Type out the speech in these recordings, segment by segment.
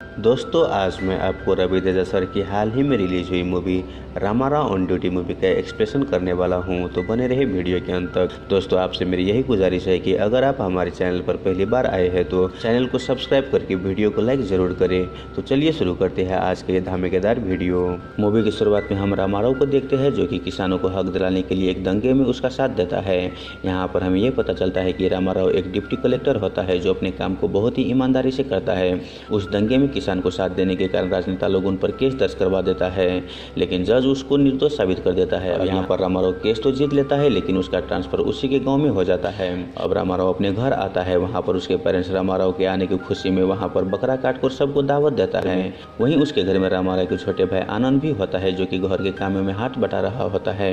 दोस्तों, आज मैं आपको रवि तेजा सर की हाल ही में रिलीज हुई movie Ramarao on duty movie का एक्सप्रेशन करने वाला हूं, तो बने रहे वीडियो के अंत तक। दोस्तों, आपसे मेरी यही गुजारिश है कि अगर आप हमारे चैनल पर पहली बार आए हैं तो चैनल को सब्सक्राइब करके वीडियो को लाइक जरूर करें। तो चलिए शुरू करते हैं आज के धमाकेदार वीडियो। मूवी की शुरुआत में हम रामाराव को देखते हैं, जो कि किसानों को हक दिलाने के लिए एक दंगे में उसका साथ देता है। यहाँ पर हमें यह पता चलता है कि रामाराव एक डिप्टी कलेक्टर होता है जो अपने काम को बहुत ही ईमानदारी से करता है। उस दंगे में किसान को साथ देने के कारण राजनेता लोग उन पर केस दर्ज करवा देता है, लेकिन जज उसको निर्दोष साबित कर देता है। अब यहाँ पर रामाराव केस तो जीत लेता है, लेकिन उसका ट्रांसफर उसी के गांव में हो जाता है। अब रामाराव अपने घर आता है। वहाँ पर उसके पेरेंट्स रामाराव के आने की खुशी में वहाँ पर बकरा काट कर सबको दावत देता है। वहीं उसके घर में रामाराव के छोटे भाई आनंद भी होता है, जो कि घर के कामों में हाथ बटा रहा होता है।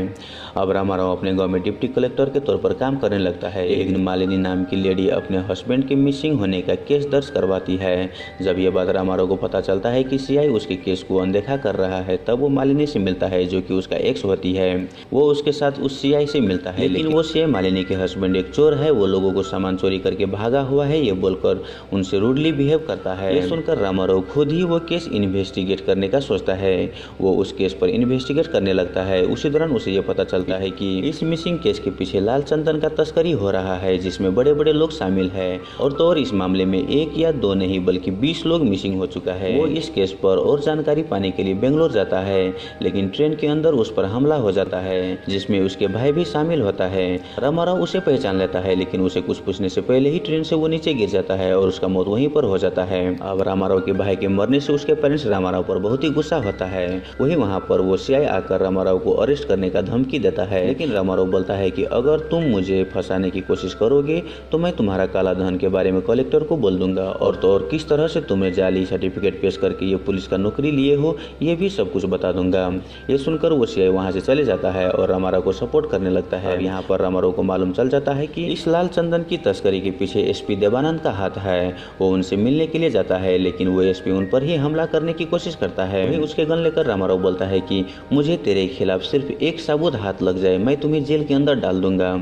अब रामाराव अपने गाँव में डिप्टी कलेक्टर के तौर पर काम करने लगता है। एक दिन मालिनी नाम की लेडी अपने हस्बैंड के मिसिंग होने का केस दर्ज करवाती है। जब ये बात रामाराव को पता चलता है कि सीआई उसके केस को अनदेखा कर रहा है, तब वो मालिनी से मिलता है, जो कि उसका एक्स होती है। वो उसके साथ उस सीआई से मिलता है, लेकिन वो सीआई मालिनी के हस्बैंड एक चोर है। वो लोगों को सामान चोरी करके भागा हुआ है, ये बोलकर उनसे रूडली बिहेव करता है। ये सुनकर रामाराव खुद ही वो केस इन्वेस्टिगेट करने का सोचता है। वो उस केस पर इन्वेस्टिगेट करने लगता है। उसी दौरान उसे ये पता चलता है कि इस मिसिंग केस के पीछे लाल चंदन का तस्करी हो रहा है, जिसमें बड़े बड़े लोग शामिल है। और तो और इस मामले में एक या दो नहीं बल्कि 20 लोग मिसिंग हो चुका है। वो इस केस पर और जानकारी पाने के लिए बेंगलोर जाता है, लेकिन ट्रेन के अंदर उस पर हमला हो जाता है, जिसमें उसके भाई भी शामिल होता है। रामाराव उसे पहचान लेता है, लेकिन उसे कुछ पूछने से पहले ही ट्रेन से वो नीचे गिर जाता है और उसका मौत वहीं पर हो जाता है। अब रामाराव के भाई के मरने से उसके पेरेंट्स रामाराव पर बहुत ही गुस्सा होता है। वहीं वहाँ पर वो सीआई आकर रामाराव को अरेस्ट करने का धमकी देता है, लेकिन रामाराव बोलता है कि अगर तुम मुझे फंसाने की कोशिश करोगे तो मैं तुम्हारा काला धन के बारे में कलेक्टर को बोल दूंगा, और तो और किस तरह से तुम्हें जाली सर्टिफिकेट पेश करके ये पुलिस का नौकरी लिए हो, ये भी सब कुछ बता दूंगा। ये सुनकर वो सीआई वहाँ से चले जाता है और रामाराव को सपोर्ट करने लगता है। यहाँ पर रामाराव को मालूम चल जाता है कि इस लाल चंदन की तस्करी के पीछे एसपी देवानंद का हाथ है। वो उनसे मिलने के लिए जाता है, लेकिन वो एसपी उन पर ही हमला करने की कोशिश करता है। वहीं उसके गन लेकर रामाराव बोलता है कि मुझे तेरे खिलाफ सिर्फ एक साबुत हाथ लग जाए, मैं तुम्हें जेल के अंदर डाल दूंगा।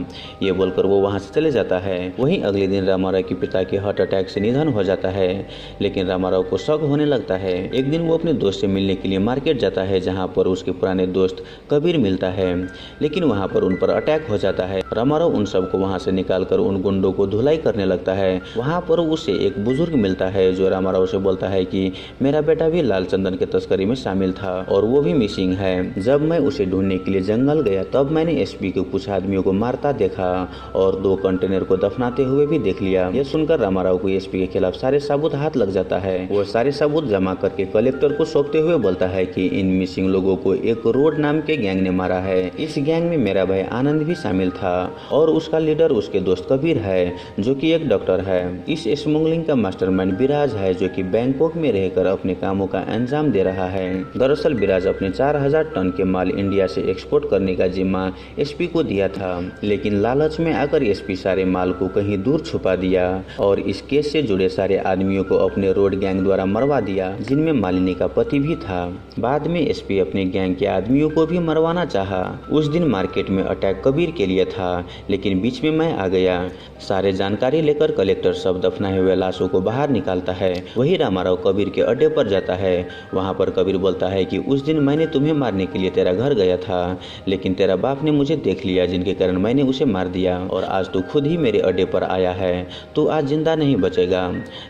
ये बोलकर वो वहाँ से चले जाता है। वहीं अगले दिन रामाराव के पिता के हार्ट अटैक से निधन हो जाता है, लेकिन रामाराव को शक होने लगता है। एक दिन वो अपने दोस्त से मिलने के लिए मार्केट जाता है, जहाँ पर उसके पुराने दोस्त कबीर मिलता है, लेकिन वहाँ पर उन पर अटैक हो जाता है। रामाराव उन सबको वहाँ से निकालकर उन गुंडों को धुलाई करने लगता है। वहाँ पर उसे एक बुजुर्ग मिलता है, जो रामाराव से बोलता है कि मेरा बेटा भी लाल चंदन के तस्करी में शामिल था और वो भी मिसिंग है। जब मैं उसे ढूंढने के लिए जंगल गया, तब मैंने एसपी को कुछ आदमियों को मारता देखा और 2 कंटेनर को दफनाते हुए भी देख लिया। यह सुनकर रामाराव को एसपी के खिलाफ सारे सबूत हाथ लग जाता है। वो सारे सबूत जमा करके कलेक्टर को सौंपते हुए बोलता है कि इन मिसिंग लोगों को एक रोड नाम के गैंग ने मारा है। इस गैंग में मेरा भाई आनंद भी शामिल था और उसका लीडर उसके दोस्त कबीर है, जो कि एक डॉक्टर है। इस स्मगलिंग का मास्टरमाइंड विराज है, जो कि बैंकॉक में रहकर अपने कामों का अंजाम दे रहा है। दरअसल विराज अपने 4000 टन के माल इंडिया से एक्सपोर्ट करने का जिम्मा एसपी को दिया था, लेकिन लालच में आकर एसपी सारे माल को कहीं दूर छुपा दिया और इस केस से जुड़े सारे आदमियों को अपने रोड गैंग द्वारा मरवा दिया, जिनमें मालिनी का पति भी था। बाद में एसपी अपने गैंग के आदमियों को भी मरवाना चाहा। उस दिन मार्केट में अटैक कबीर के लिए था, लेकिन बीच में मैं आ गया। सारे जानकारी लेकर कलेक्टर सब दफनाए हुए लाशों को बाहर निकालता है। वही रामाराव कबीर के अड्डे पर जाता है। वहाँ पर कबीर बोलता है कि उस दिन मैंने तुम्हें मारने के लिए तेरा घर गया था, लेकिन तेरा बाप ने मुझे देख लिया, जिनके कारण मैंने उसे मार दिया, और आज तू खुद ही मेरे अड्डे पर आया है, तो आज जिंदा नहीं बचेगा।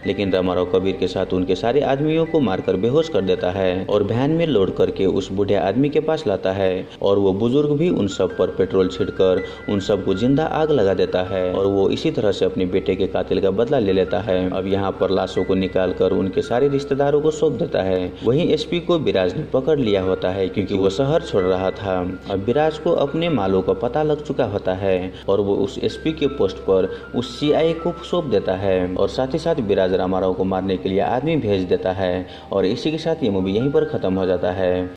लेकिन रामाराव कबीर के साथ उनके सारे आदमियों को मारकर बेहोश कर देता है और वैन में लोड करके उस बूढ़े आदमी के पास लाता है, और वो बुजुर्ग भी उन सब पर पेट्रोल छिड़कर उन सबको जिंदा आग लगा देता है, और वो इसी तरह से अपने बेटे के कातिल का बदला ले लेता है। अब यहाँ पर लाशों को निकालकर उनके सारे रिश्तेदारों को सौंप देता है। वहीं एसपी को विराज ने पकड़ लिया होता है, क्योंकि वो शहर छोड़ रहा था। अब विराज को अपने मालों का पता लग चुका होता है और वो उस एसपी के पोस्ट पर उस सीआई को सौंप देता है, और साथ ही साथ विराज रामाराव को मारने के लिए आदमी भेज देता है। और इसी के साथ ये मूवी यहीं पर खत्म हो जाता है।